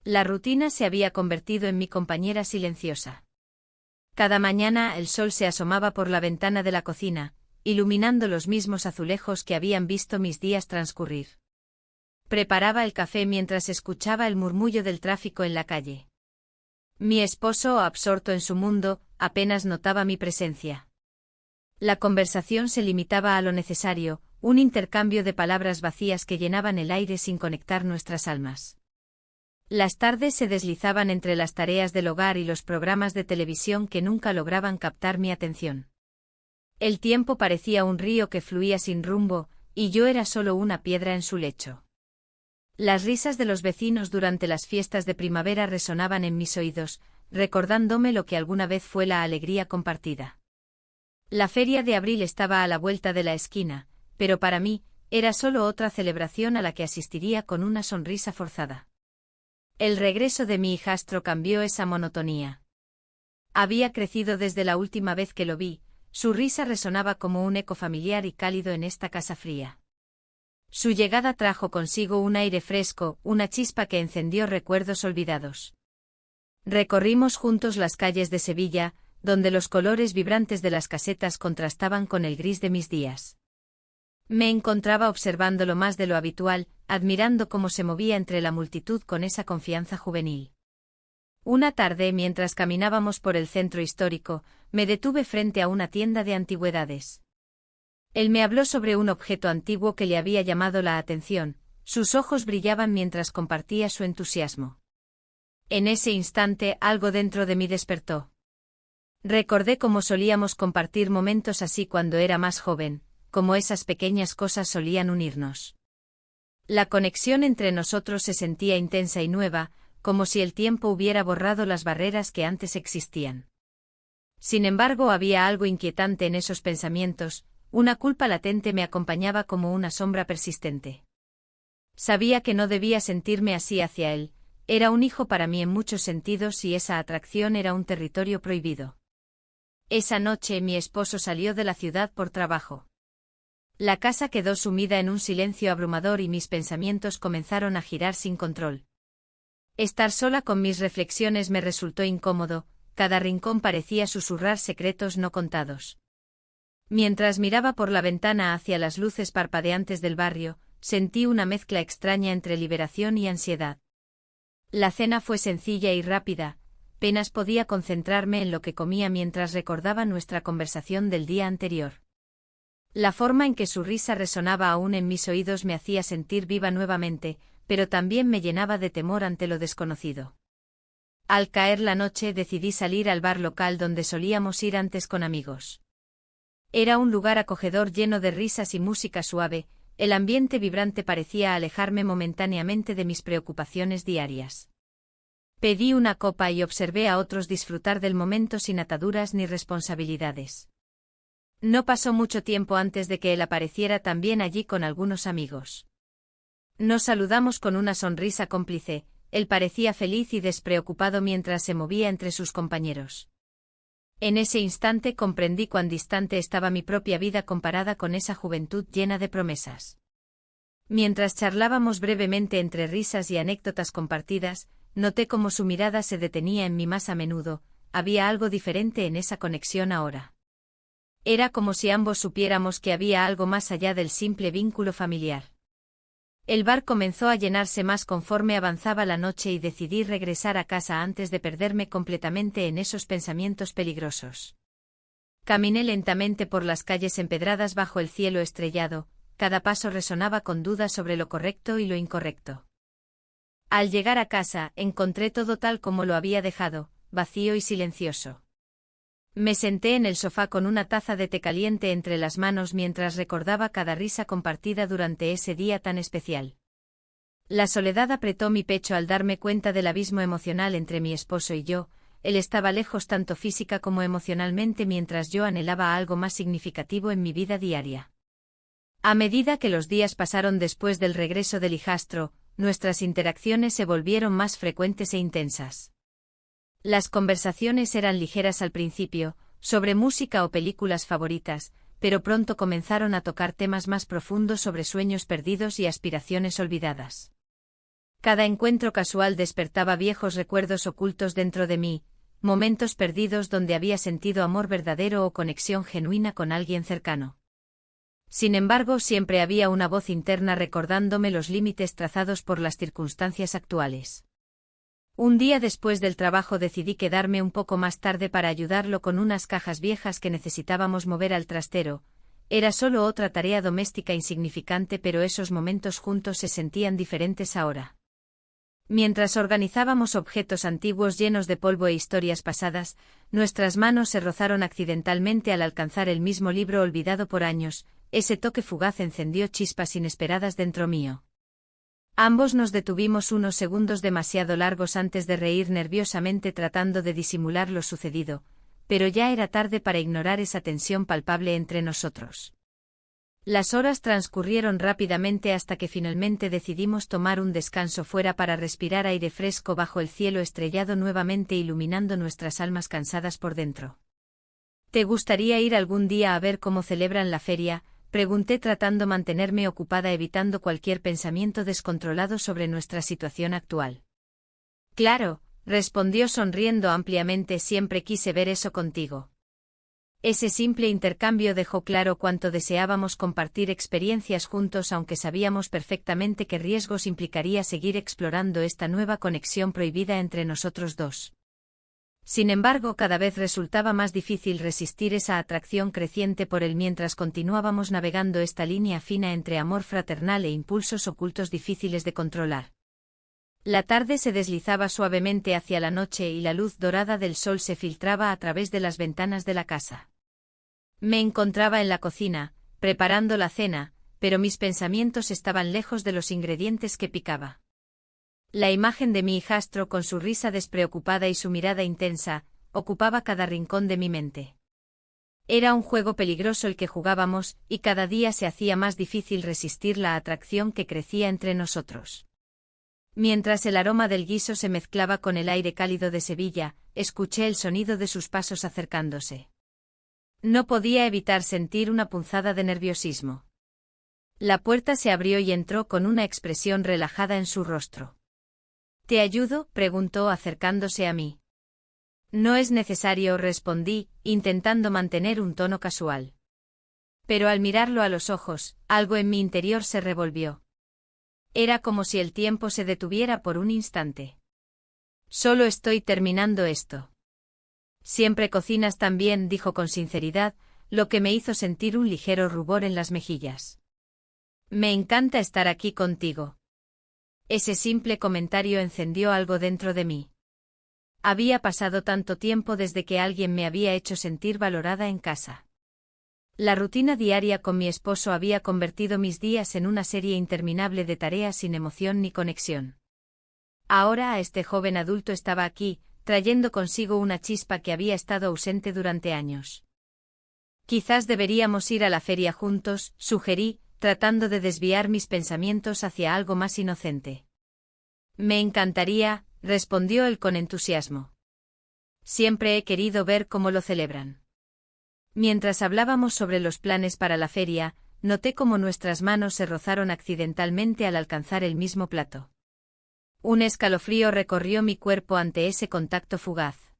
La rutina se había convertido en mi compañera silenciosa. Cada mañana el sol se asomaba por la ventana de la cocina, iluminando los mismos azulejos que habían visto mis días transcurrir. Preparaba el café mientras escuchaba el murmullo del tráfico en la calle. Mi esposo, absorto en su mundo, apenas notaba mi presencia. La conversación se limitaba a lo necesario, un intercambio de palabras vacías que llenaban el aire sin conectar nuestras almas. Las tardes se deslizaban entre las tareas del hogar y los programas de televisión que nunca lograban captar mi atención. El tiempo parecía un río que fluía sin rumbo, y yo era solo una piedra en su lecho. Las risas de los vecinos durante las fiestas de primavera resonaban en mis oídos, recordándome lo que alguna vez fue la alegría compartida. La feria de abril estaba a la vuelta de la esquina, pero para mí, era solo otra celebración a la que asistiría con una sonrisa forzada. El regreso de mi hijastro cambió esa monotonía. Había crecido desde la última vez que lo vi, su risa resonaba como un eco familiar y cálido en esta casa fría. Su llegada trajo consigo un aire fresco, una chispa que encendió recuerdos olvidados. Recorrimos juntos las calles de Sevilla, donde los colores vibrantes de las casetas contrastaban con el gris de mis días. Me encontraba observándolo más de lo habitual, admirando cómo se movía entre la multitud con esa confianza juvenil. Una tarde, mientras caminábamos por el centro histórico, me detuve frente a una tienda de antigüedades. Él me habló sobre un objeto antiguo que le había llamado la atención, sus ojos brillaban mientras compartía su entusiasmo. En ese instante algo dentro de mí despertó. Recordé cómo solíamos compartir momentos así cuando era más joven, cómo esas pequeñas cosas solían unirnos. La conexión entre nosotros se sentía intensa y nueva, como si el tiempo hubiera borrado las barreras que antes existían. Sin embargo, había algo inquietante en esos pensamientos, una culpa latente me acompañaba como una sombra persistente. Sabía que no debía sentirme así hacia él, era un hijo para mí en muchos sentidos y esa atracción era un territorio prohibido. Esa noche mi esposo salió de la ciudad por trabajo. La casa quedó sumida en un silencio abrumador y mis pensamientos comenzaron a girar sin control. Estar sola con mis reflexiones me resultó incómodo, cada rincón parecía susurrar secretos no contados. Mientras miraba por la ventana hacia las luces parpadeantes del barrio, sentí una mezcla extraña entre liberación y ansiedad. La cena fue sencilla y rápida, apenas podía concentrarme en lo que comía mientras recordaba nuestra conversación del día anterior. La forma en que su risa resonaba aún en mis oídos me hacía sentir viva nuevamente, pero también me llenaba de temor ante lo desconocido. Al caer la noche decidí salir al bar local donde solíamos ir antes con amigos. Era un lugar acogedor lleno de risas y música suave, el ambiente vibrante parecía alejarme momentáneamente de mis preocupaciones diarias. Pedí una copa y observé a otros disfrutar del momento sin ataduras ni responsabilidades. No pasó mucho tiempo antes de que él apareciera también allí con algunos amigos. Nos saludamos con una sonrisa cómplice, él parecía feliz y despreocupado mientras se movía entre sus compañeros. En ese instante comprendí cuán distante estaba mi propia vida comparada con esa juventud llena de promesas. Mientras charlábamos brevemente entre risas y anécdotas compartidas, noté cómo su mirada se detenía en mí más a menudo, había algo diferente en esa conexión ahora. Era como si ambos supiéramos que había algo más allá del simple vínculo familiar. El bar comenzó a llenarse más conforme avanzaba la noche y decidí regresar a casa antes de perderme completamente en esos pensamientos peligrosos. Caminé lentamente por las calles empedradas bajo el cielo estrellado, cada paso resonaba con dudas sobre lo correcto y lo incorrecto. Al llegar a casa, encontré todo tal como lo había dejado, vacío y silencioso. Me senté en el sofá con una taza de té caliente entre las manos mientras recordaba cada risa compartida durante ese día tan especial. La soledad apretó mi pecho al darme cuenta del abismo emocional entre mi esposo y yo, él estaba lejos tanto física como emocionalmente mientras yo anhelaba algo más significativo en mi vida diaria. A medida que los días pasaron después del regreso del hijastro, nuestras interacciones se volvieron más frecuentes e intensas. Las conversaciones eran ligeras al principio, sobre música o películas favoritas, pero pronto comenzaron a tocar temas más profundos sobre sueños perdidos y aspiraciones olvidadas. Cada encuentro casual despertaba viejos recuerdos ocultos dentro de mí, momentos perdidos donde había sentido amor verdadero o conexión genuina con alguien cercano. Sin embargo, siempre había una voz interna recordándome los límites trazados por las circunstancias actuales. Un día después del trabajo decidí quedarme un poco más tarde para ayudarlo con unas cajas viejas que necesitábamos mover al trastero. Era solo otra tarea doméstica insignificante, pero esos momentos juntos se sentían diferentes ahora. Mientras organizábamos objetos antiguos llenos de polvo e historias pasadas, nuestras manos se rozaron accidentalmente al alcanzar el mismo libro olvidado por años. Ese toque fugaz encendió chispas inesperadas dentro mío. Ambos nos detuvimos unos segundos demasiado largos antes de reír nerviosamente tratando de disimular lo sucedido, pero ya era tarde para ignorar esa tensión palpable entre nosotros. Las horas transcurrieron rápidamente hasta que finalmente decidimos tomar un descanso fuera para respirar aire fresco bajo el cielo estrellado nuevamente iluminando nuestras almas cansadas por dentro. ¿Te gustaría ir algún día a ver cómo celebran la feria?, pregunté tratando mantenerme ocupada evitando cualquier pensamiento descontrolado sobre nuestra situación actual. Claro, respondió sonriendo ampliamente, siempre quise ver eso contigo. Ese simple intercambio dejó claro cuánto deseábamos compartir experiencias juntos, aunque sabíamos perfectamente qué riesgos implicaría seguir explorando esta nueva conexión prohibida entre nosotros dos. Sin embargo, cada vez resultaba más difícil resistir esa atracción creciente por él mientras continuábamos navegando esta línea fina entre amor fraternal e impulsos ocultos difíciles de controlar. La tarde se deslizaba suavemente hacia la noche y la luz dorada del sol se filtraba a través de las ventanas de la casa. Me encontraba en la cocina, preparando la cena, pero mis pensamientos estaban lejos de los ingredientes que picaba. La imagen de mi hijastro con su risa despreocupada y su mirada intensa, ocupaba cada rincón de mi mente. Era un juego peligroso el que jugábamos, y cada día se hacía más difícil resistir la atracción que crecía entre nosotros. Mientras el aroma del guiso se mezclaba con el aire cálido de Sevilla, escuché el sonido de sus pasos acercándose. No podía evitar sentir una punzada de nerviosismo. La puerta se abrió y entró con una expresión relajada en su rostro. ¿Te ayudo?, preguntó acercándose a mí. No es necesario, respondí, intentando mantener un tono casual. Pero al mirarlo a los ojos, algo en mi interior se revolvió. Era como si el tiempo se detuviera por un instante. Solo estoy terminando esto. Siempre cocinas tan bien, dijo con sinceridad, lo que me hizo sentir un ligero rubor en las mejillas. Me encanta estar aquí contigo. Ese simple comentario encendió algo dentro de mí. Había pasado tanto tiempo desde que alguien me había hecho sentir valorada en casa. La rutina diaria con mi esposo había convertido mis días en una serie interminable de tareas sin emoción ni conexión. Ahora este joven adulto estaba aquí, trayendo consigo una chispa que había estado ausente durante años. Quizás deberíamos ir a la feria juntos, sugerí, tratando de desviar mis pensamientos hacia algo más inocente. Me encantaría, respondió él con entusiasmo. Siempre he querido ver cómo lo celebran. Mientras hablábamos sobre los planes para la feria, noté cómo nuestras manos se rozaron accidentalmente al alcanzar el mismo plato. Un escalofrío recorrió mi cuerpo ante ese contacto fugaz.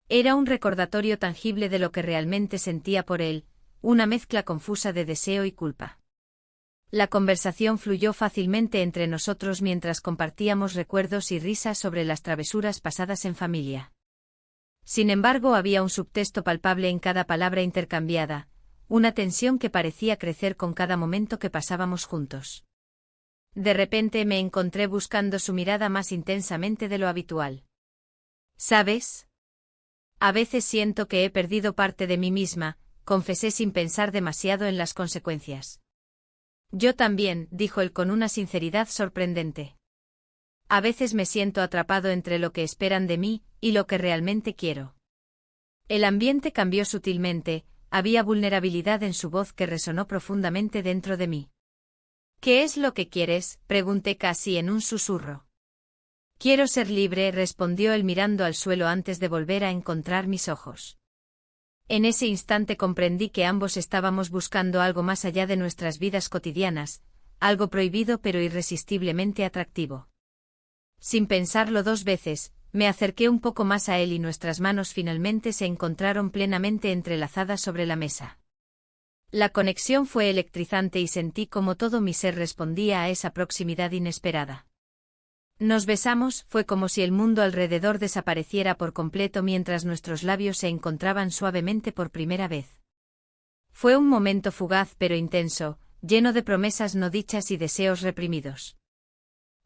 Era un recordatorio tangible de lo que realmente sentía por él, una mezcla confusa de deseo y culpa. La conversación fluyó fácilmente entre nosotros mientras compartíamos recuerdos y risas sobre las travesuras pasadas en familia. Sin embargo, había un subtexto palpable en cada palabra intercambiada, una tensión que parecía crecer con cada momento que pasábamos juntos. De repente me encontré buscando su mirada más intensamente de lo habitual. ¿Sabes? A veces siento que he perdido parte de mí misma, confesé sin pensar demasiado en las consecuencias. Yo también, dijo él con una sinceridad sorprendente. A veces me siento atrapado entre lo que esperan de mí y lo que realmente quiero. El ambiente cambió sutilmente, había vulnerabilidad en su voz que resonó profundamente dentro de mí. ¿Qué es lo que quieres?, pregunté casi en un susurro. Quiero ser libre, respondió él mirando al suelo antes de volver a encontrar mis ojos. En ese instante comprendí que ambos estábamos buscando algo más allá de nuestras vidas cotidianas, algo prohibido pero irresistiblemente atractivo. Sin pensarlo dos veces, me acerqué un poco más a él y nuestras manos finalmente se encontraron plenamente entrelazadas sobre la mesa. La conexión fue electrizante y sentí como todo mi ser respondía a esa proximidad inesperada. Nos besamos, fue como si el mundo alrededor desapareciera por completo mientras nuestros labios se encontraban suavemente por primera vez. Fue un momento fugaz pero intenso, lleno de promesas no dichas y deseos reprimidos.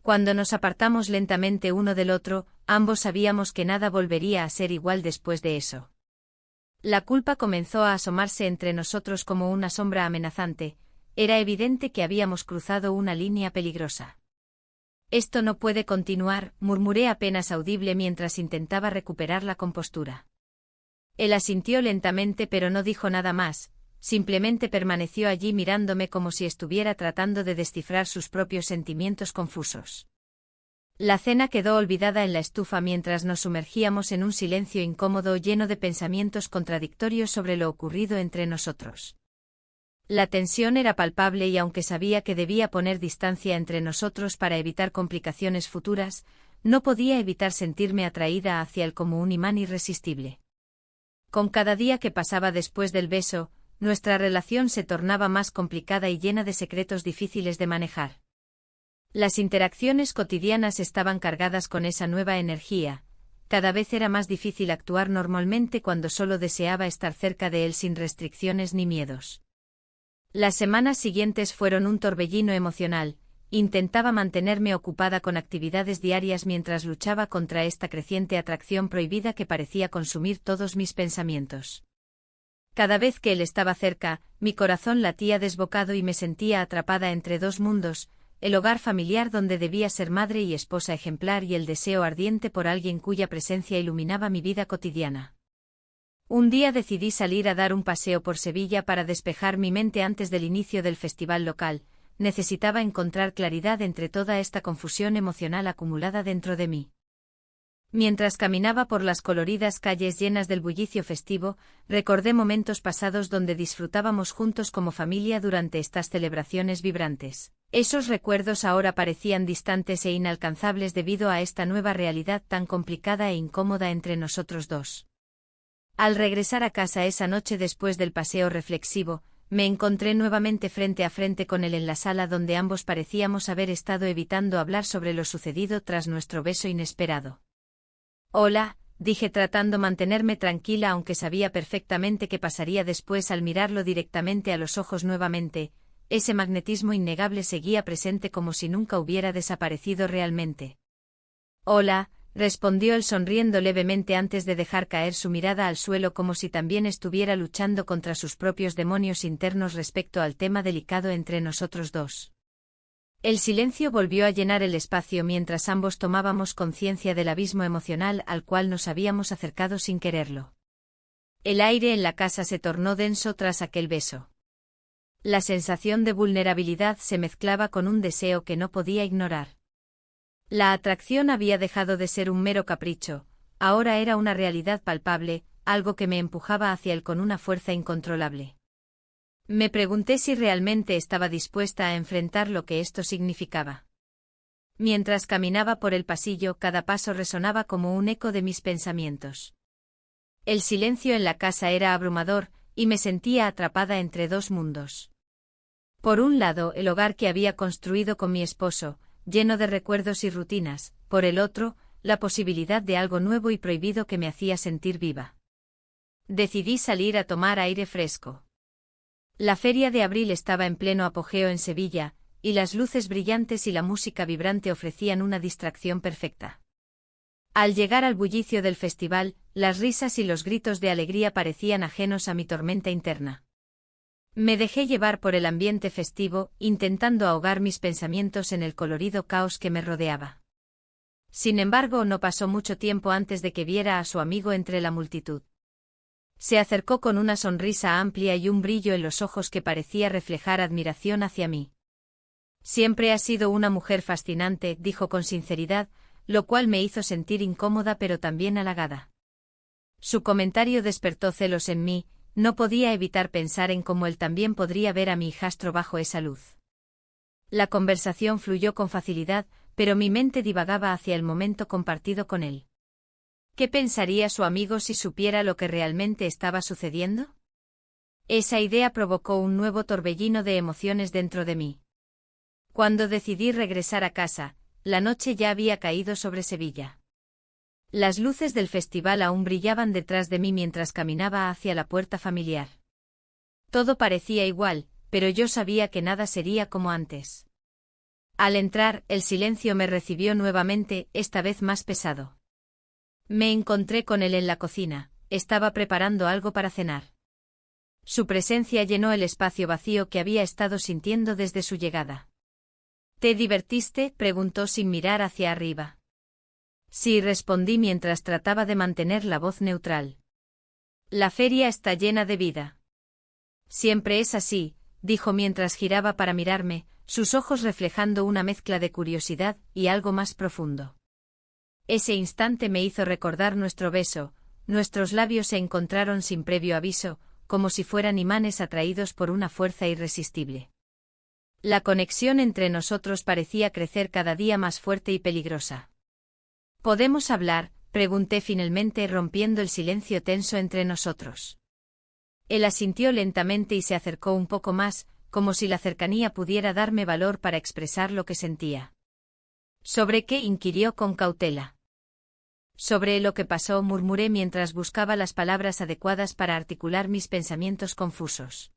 Cuando nos apartamos lentamente uno del otro, ambos sabíamos que nada volvería a ser igual después de eso. La culpa comenzó a asomarse entre nosotros como una sombra amenazante, era evidente que habíamos cruzado una línea peligrosa. Esto no puede continuar, murmuré apenas audible mientras intentaba recuperar la compostura. Él asintió lentamente pero no dijo nada más, simplemente permaneció allí mirándome como si estuviera tratando de descifrar sus propios sentimientos confusos. La cena quedó olvidada en la estufa mientras nos sumergíamos en un silencio incómodo lleno de pensamientos contradictorios sobre lo ocurrido entre nosotros. La tensión era palpable y aunque sabía que debía poner distancia entre nosotros para evitar complicaciones futuras, no podía evitar sentirme atraída hacia él como un imán irresistible. Con cada día que pasaba después del beso, nuestra relación se tornaba más complicada y llena de secretos difíciles de manejar. Las interacciones cotidianas estaban cargadas con esa nueva energía, cada vez era más difícil actuar normalmente cuando solo deseaba estar cerca de él sin restricciones ni miedos. Las semanas siguientes fueron un torbellino emocional, intentaba mantenerme ocupada con actividades diarias mientras luchaba contra esta creciente atracción prohibida que parecía consumir todos mis pensamientos. Cada vez que él estaba cerca, mi corazón latía desbocado y me sentía atrapada entre dos mundos, el hogar familiar donde debía ser madre y esposa ejemplar y el deseo ardiente por alguien cuya presencia iluminaba mi vida cotidiana. Un día decidí salir a dar un paseo por Sevilla para despejar mi mente antes del inicio del festival local, necesitaba encontrar claridad entre toda esta confusión emocional acumulada dentro de mí. Mientras caminaba por las coloridas calles llenas del bullicio festivo, recordé momentos pasados donde disfrutábamos juntos como familia durante estas celebraciones vibrantes. Esos recuerdos ahora parecían distantes e inalcanzables debido a esta nueva realidad tan complicada e incómoda entre nosotros dos. Al regresar a casa esa noche después del paseo reflexivo, me encontré nuevamente frente a frente con él en la sala donde ambos parecíamos haber estado evitando hablar sobre lo sucedido tras nuestro beso inesperado. Hola, dije tratando mantenerme tranquila aunque sabía perfectamente qué pasaría después al mirarlo directamente a los ojos nuevamente, ese magnetismo innegable seguía presente como si nunca hubiera desaparecido realmente. Hola, respondió él sonriendo levemente antes de dejar caer su mirada al suelo como si también estuviera luchando contra sus propios demonios internos respecto al tema delicado entre nosotros dos. El silencio volvió a llenar el espacio mientras ambos tomábamos conciencia del abismo emocional al cual nos habíamos acercado sin quererlo. El aire en la casa se tornó denso tras aquel beso. La sensación de vulnerabilidad se mezclaba con un deseo que no podía ignorar. La atracción había dejado de ser un mero capricho, ahora era una realidad palpable, algo que me empujaba hacia él con una fuerza incontrolable. Me pregunté si realmente estaba dispuesta a enfrentar lo que esto significaba. Mientras caminaba por el pasillo, cada paso resonaba como un eco de mis pensamientos. El silencio en la casa era abrumador, y me sentía atrapada entre dos mundos. Por un lado, el hogar que había construido con mi esposo, lleno de recuerdos y rutinas, por el otro, la posibilidad de algo nuevo y prohibido que me hacía sentir viva. Decidí salir a tomar aire fresco. La feria de abril estaba en pleno apogeo en Sevilla, y las luces brillantes y la música vibrante ofrecían una distracción perfecta. Al llegar al bullicio del festival, las risas y los gritos de alegría parecían ajenos a mi tormenta interna. Me dejé llevar por el ambiente festivo, intentando ahogar mis pensamientos en el colorido caos que me rodeaba. Sin embargo, no pasó mucho tiempo antes de que viera a su amigo entre la multitud. Se acercó con una sonrisa amplia y un brillo en los ojos que parecía reflejar admiración hacia mí. Siempre has sido una mujer fascinante, dijo con sinceridad, lo cual me hizo sentir incómoda pero también halagada. Su comentario despertó celos en mí, no podía evitar pensar en cómo él también podría ver a mi hijastro bajo esa luz. La conversación fluyó con facilidad, pero mi mente divagaba hacia el momento compartido con él. ¿Qué pensaría su amigo si supiera lo que realmente estaba sucediendo? Esa idea provocó un nuevo torbellino de emociones dentro de mí. Cuando decidí regresar a casa, la noche ya había caído sobre Sevilla. Las luces del festival aún brillaban detrás de mí mientras caminaba hacia la puerta familiar. Todo parecía igual, pero yo sabía que nada sería como antes. Al entrar, el silencio me recibió nuevamente, esta vez más pesado. Me encontré con él en la cocina, estaba preparando algo para cenar. Su presencia llenó el espacio vacío que había estado sintiendo desde su llegada. ¿Te divertiste?, preguntó sin mirar hacia arriba. Sí, respondí mientras trataba de mantener la voz neutral. La feria está llena de vida. Siempre es así, dijo mientras giraba para mirarme, sus ojos reflejando una mezcla de curiosidad y algo más profundo. Ese instante me hizo recordar nuestro beso, nuestros labios se encontraron sin previo aviso, como si fueran imanes atraídos por una fuerza irresistible. La conexión entre nosotros parecía crecer cada día más fuerte y peligrosa. ¿Podemos hablar?, pregunté finalmente rompiendo el silencio tenso entre nosotros. Él asintió lentamente y se acercó un poco más, como si la cercanía pudiera darme valor para expresar lo que sentía. ¿Sobre qué?, inquirió con cautela. Sobre lo que pasó, murmuré mientras buscaba las palabras adecuadas para articular mis pensamientos confusos.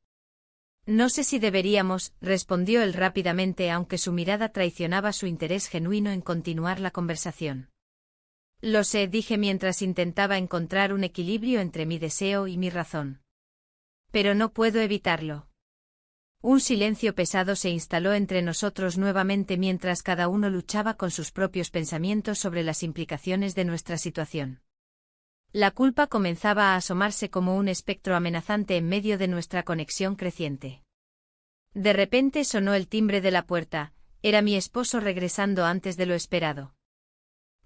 No sé si deberíamos, respondió él rápidamente, aunque su mirada traicionaba su interés genuino en continuar la conversación. Lo sé, dije mientras intentaba encontrar un equilibrio entre mi deseo y mi razón. Pero no puedo evitarlo. Un silencio pesado se instaló entre nosotros nuevamente mientras cada uno luchaba con sus propios pensamientos sobre las implicaciones de nuestra situación. La culpa comenzaba a asomarse como un espectro amenazante en medio de nuestra conexión creciente. De repente sonó el timbre de la puerta, era mi esposo regresando antes de lo esperado.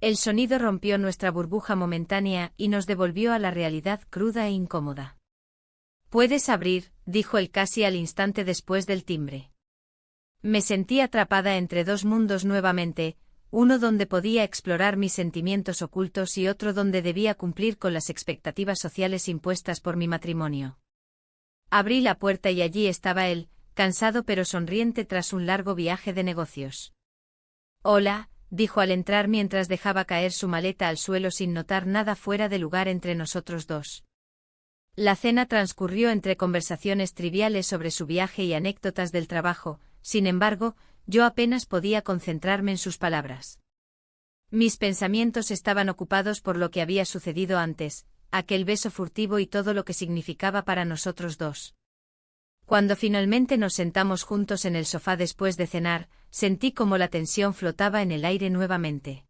El sonido rompió nuestra burbuja momentánea y nos devolvió a la realidad cruda e incómoda. «Puedes abrir», dijo él casi al instante después del timbre. Me sentí atrapada entre dos mundos nuevamente, uno donde podía explorar mis sentimientos ocultos y otro donde debía cumplir con las expectativas sociales impuestas por mi matrimonio. Abrí la puerta y allí estaba él, cansado pero sonriente tras un largo viaje de negocios. «Hola», dijo al entrar mientras dejaba caer su maleta al suelo sin notar nada fuera de lugar entre nosotros dos. La cena transcurrió entre conversaciones triviales sobre su viaje y anécdotas del trabajo, sin embargo, yo apenas podía concentrarme en sus palabras. Mis pensamientos estaban ocupados por lo que había sucedido antes, aquel beso furtivo y todo lo que significaba para nosotros dos. Cuando finalmente nos sentamos juntos en el sofá después de cenar, sentí como la tensión flotaba en el aire nuevamente.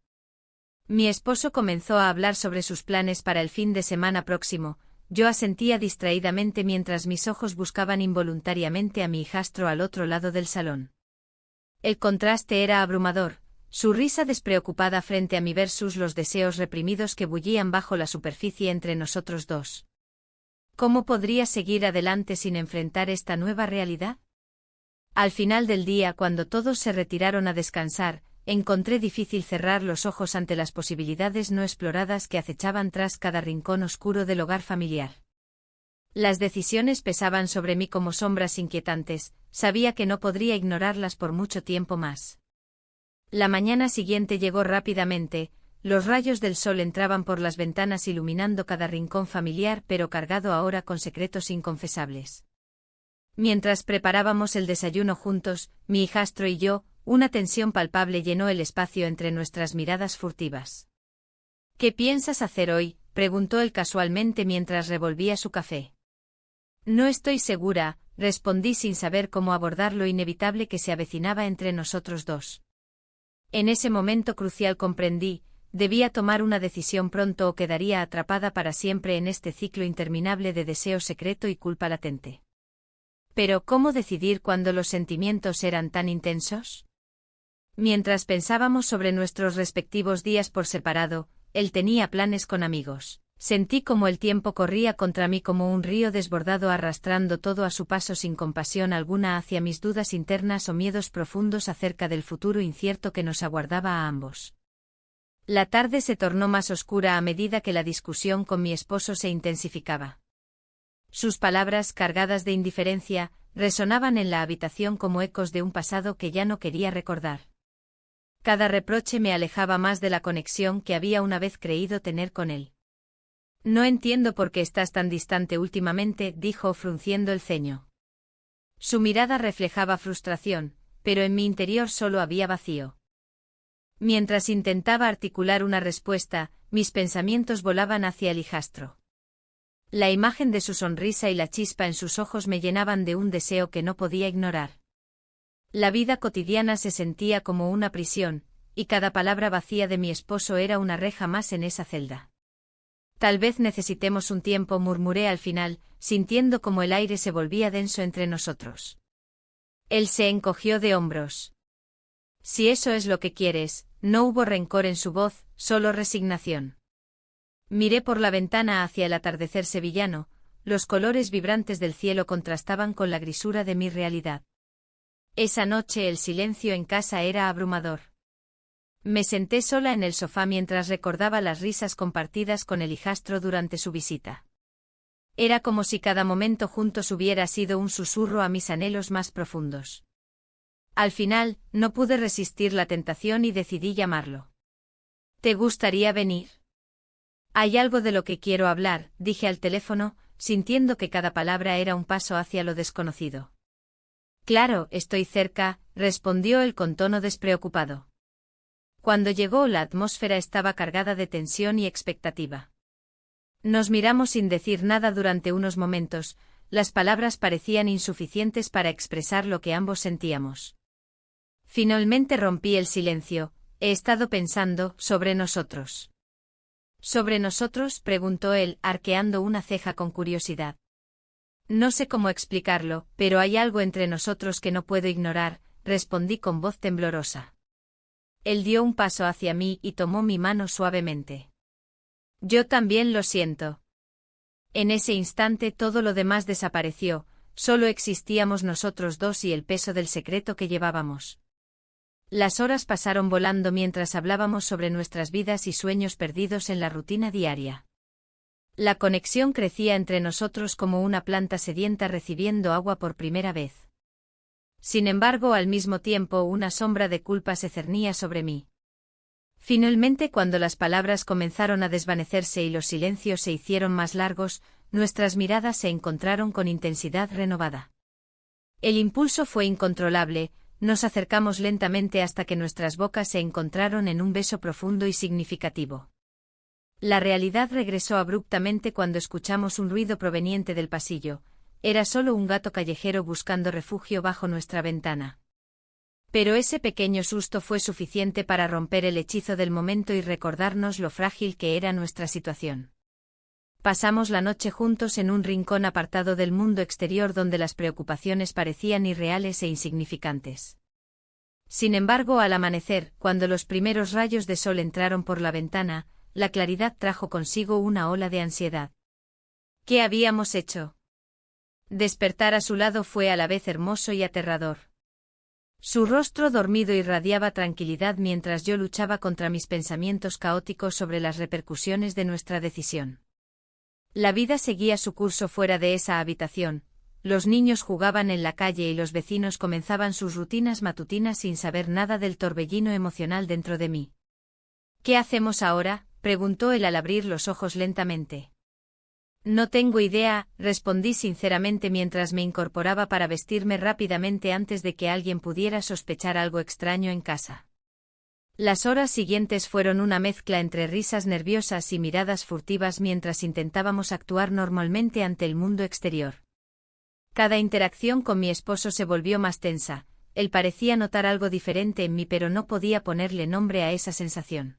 Mi esposo comenzó a hablar sobre sus planes para el fin de semana próximo. Yo asentía distraídamente mientras mis ojos buscaban involuntariamente a mi hijastro al otro lado del salón. El contraste era abrumador, su risa despreocupada frente a mí versus los deseos reprimidos que bullían bajo la superficie entre nosotros dos. ¿Cómo podría seguir adelante sin enfrentar esta nueva realidad? Al final del día, cuando todos se retiraron a descansar, encontré difícil cerrar los ojos ante las posibilidades no exploradas que acechaban tras cada rincón oscuro del hogar familiar. Las decisiones pesaban sobre mí como sombras inquietantes, sabía que no podría ignorarlas por mucho tiempo más. La mañana siguiente llegó rápidamente, los rayos del sol entraban por las ventanas iluminando cada rincón familiar pero cargado ahora con secretos inconfesables. Mientras preparábamos el desayuno juntos, mi hijastro y yo, una tensión palpable llenó el espacio entre nuestras miradas furtivas. «¿Qué piensas hacer hoy?», preguntó él casualmente mientras revolvía su café. «No estoy segura», respondí sin saber cómo abordar lo inevitable que se avecinaba entre nosotros dos. En ese momento crucial comprendí, debía tomar una decisión pronto o quedaría atrapada para siempre en este ciclo interminable de deseo secreto y culpa latente. Pero ¿cómo decidir cuando los sentimientos eran tan intensos? Mientras pensábamos sobre nuestros respectivos días por separado, él tenía planes con amigos. Sentí como el tiempo corría contra mí como un río desbordado arrastrando todo a su paso sin compasión alguna hacia mis dudas internas o miedos profundos acerca del futuro incierto que nos aguardaba a ambos. La tarde se tornó más oscura a medida que la discusión con mi esposo se intensificaba. Sus palabras, cargadas de indiferencia, resonaban en la habitación como ecos de un pasado que ya no quería recordar. Cada reproche me alejaba más de la conexión que había una vez creído tener con él. No entiendo por qué estás tan distante últimamente, dijo frunciendo el ceño. Su mirada reflejaba frustración, pero en mi interior solo había vacío. Mientras intentaba articular una respuesta, mis pensamientos volaban hacia el hijastro. La imagen de su sonrisa y la chispa en sus ojos me llenaban de un deseo que no podía ignorar. La vida cotidiana se sentía como una prisión, y cada palabra vacía de mi esposo era una reja más en esa celda. Tal vez necesitemos un tiempo, murmuré al final, sintiendo como el aire se volvía denso entre nosotros. Él se encogió de hombros. Si eso es lo que quieres, no hubo rencor en su voz, solo resignación. Miré por la ventana hacia el atardecer sevillano, los colores vibrantes del cielo contrastaban con la grisura de mi realidad. Esa noche el silencio en casa era abrumador. Me senté sola en el sofá mientras recordaba las risas compartidas con el hijastro durante su visita. Era como si cada momento juntos hubiera sido un susurro a mis anhelos más profundos. Al final, no pude resistir la tentación y decidí llamarlo. ¿Te gustaría venir? Hay algo de lo que quiero hablar, dije al teléfono, sintiendo que cada palabra era un paso hacia lo desconocido. Claro, estoy cerca, respondió él con tono despreocupado. Cuando llegó, la atmósfera estaba cargada de tensión y expectativa. Nos miramos sin decir nada durante unos momentos, las palabras parecían insuficientes para expresar lo que ambos sentíamos. Finalmente rompí el silencio. He estado pensando sobre nosotros. ¿Sobre nosotros?, preguntó él, arqueando una ceja con curiosidad. No sé cómo explicarlo, pero hay algo entre nosotros que no puedo ignorar, respondí con voz temblorosa. Él dio un paso hacia mí y tomó mi mano suavemente. Yo también lo siento. En ese instante todo lo demás desapareció, solo existíamos nosotros dos y el peso del secreto que llevábamos. Las horas pasaron volando mientras hablábamos sobre nuestras vidas y sueños perdidos en la rutina diaria. La conexión crecía entre nosotros como una planta sedienta recibiendo agua por primera vez. Sin embargo, al mismo tiempo una sombra de culpa se cernía sobre mí. Finalmente, cuando las palabras comenzaron a desvanecerse y los silencios se hicieron más largos, nuestras miradas se encontraron con intensidad renovada. El impulso fue incontrolable, nos acercamos lentamente hasta que nuestras bocas se encontraron en un beso profundo y significativo. La realidad regresó abruptamente cuando escuchamos un ruido proveniente del pasillo. Era solo un gato callejero buscando refugio bajo nuestra ventana. Pero ese pequeño susto fue suficiente para romper el hechizo del momento y recordarnos lo frágil que era nuestra situación. Pasamos la noche juntos en un rincón apartado del mundo exterior donde las preocupaciones parecían irreales e insignificantes. Sin embargo, al amanecer, cuando los primeros rayos de sol entraron por la ventana, la claridad trajo consigo una ola de ansiedad. ¿Qué habíamos hecho? Despertar a su lado fue a la vez hermoso y aterrador. Su rostro dormido irradiaba tranquilidad mientras yo luchaba contra mis pensamientos caóticos sobre las repercusiones de nuestra decisión. La vida seguía su curso fuera de esa habitación, los niños jugaban en la calle y los vecinos comenzaban sus rutinas matutinas sin saber nada del torbellino emocional dentro de mí. ¿Qué hacemos ahora?, preguntó él al abrir los ojos lentamente. No tengo idea, respondí sinceramente mientras me incorporaba para vestirme rápidamente antes de que alguien pudiera sospechar algo extraño en casa. Las horas siguientes fueron una mezcla entre risas nerviosas y miradas furtivas mientras intentábamos actuar normalmente ante el mundo exterior. Cada interacción con mi esposo se volvió más tensa, él parecía notar algo diferente en mí pero no podía ponerle nombre a esa sensación.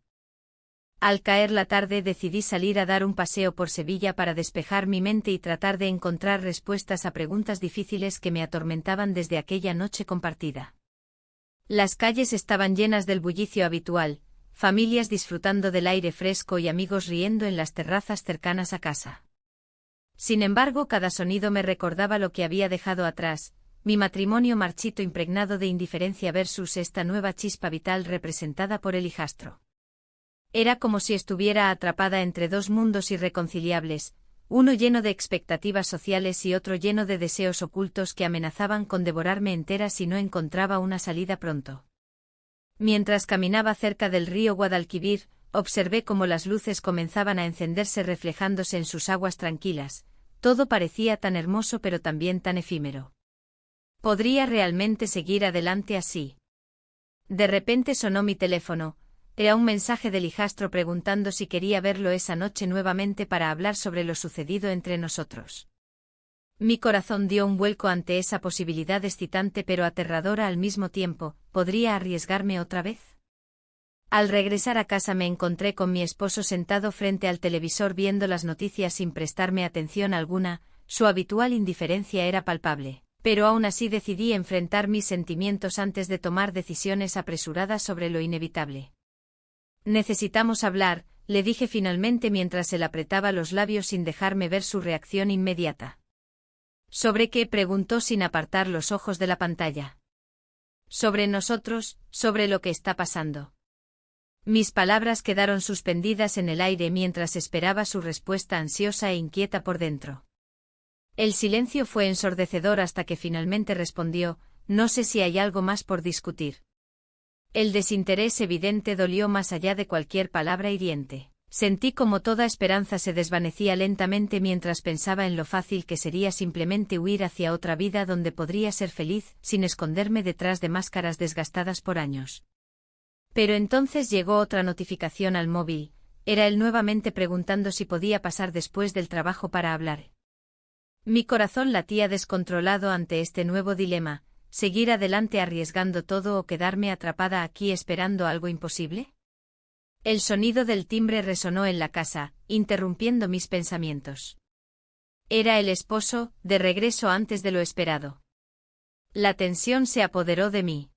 Al caer la tarde decidí salir a dar un paseo por Sevilla para despejar mi mente y tratar de encontrar respuestas a preguntas difíciles que me atormentaban desde aquella noche compartida. Las calles estaban llenas del bullicio habitual, familias disfrutando del aire fresco y amigos riendo en las terrazas cercanas a casa. Sin embargo, cada sonido me recordaba lo que había dejado atrás, mi matrimonio marchito impregnado de indiferencia versus esta nueva chispa vital representada por el hijastro. Era como si estuviera atrapada entre dos mundos irreconciliables, uno lleno de expectativas sociales y otro lleno de deseos ocultos que amenazaban con devorarme entera si no encontraba una salida pronto. Mientras caminaba cerca del río Guadalquivir, observé cómo las luces comenzaban a encenderse reflejándose en sus aguas tranquilas. Todo parecía tan hermoso pero también tan efímero. ¿Podría realmente seguir adelante así? De repente sonó mi teléfono. Era un mensaje del hijastro preguntando si quería verlo esa noche nuevamente para hablar sobre lo sucedido entre nosotros. Mi corazón dio un vuelco ante esa posibilidad excitante pero aterradora al mismo tiempo. ¿Podría arriesgarme otra vez? Al regresar a casa me encontré con mi esposo sentado frente al televisor viendo las noticias sin prestarme atención alguna. Su habitual indiferencia era palpable, pero aún así decidí enfrentar mis sentimientos antes de tomar decisiones apresuradas sobre lo inevitable. Necesitamos hablar, le dije finalmente mientras él apretaba los labios sin dejarme ver su reacción inmediata. ¿Sobre qué?, preguntó sin apartar los ojos de la pantalla. Sobre nosotros, sobre lo que está pasando. Mis palabras quedaron suspendidas en el aire mientras esperaba su respuesta ansiosa e inquieta por dentro. El silencio fue ensordecedor hasta que finalmente respondió: no sé si hay algo más por discutir. El desinterés evidente dolió más allá de cualquier palabra hiriente. Sentí como toda esperanza se desvanecía lentamente mientras pensaba en lo fácil que sería simplemente huir hacia otra vida donde podría ser feliz, sin esconderme detrás de máscaras desgastadas por años. Pero entonces llegó otra notificación al móvil. Era él nuevamente preguntando si podía pasar después del trabajo para hablar. Mi corazón latía descontrolado ante este nuevo dilema: ¿seguir adelante arriesgando todo o quedarme atrapada aquí esperando algo imposible? El sonido del timbre resonó en la casa, interrumpiendo mis pensamientos. Era el esposo, de regreso antes de lo esperado. La tensión se apoderó de mí.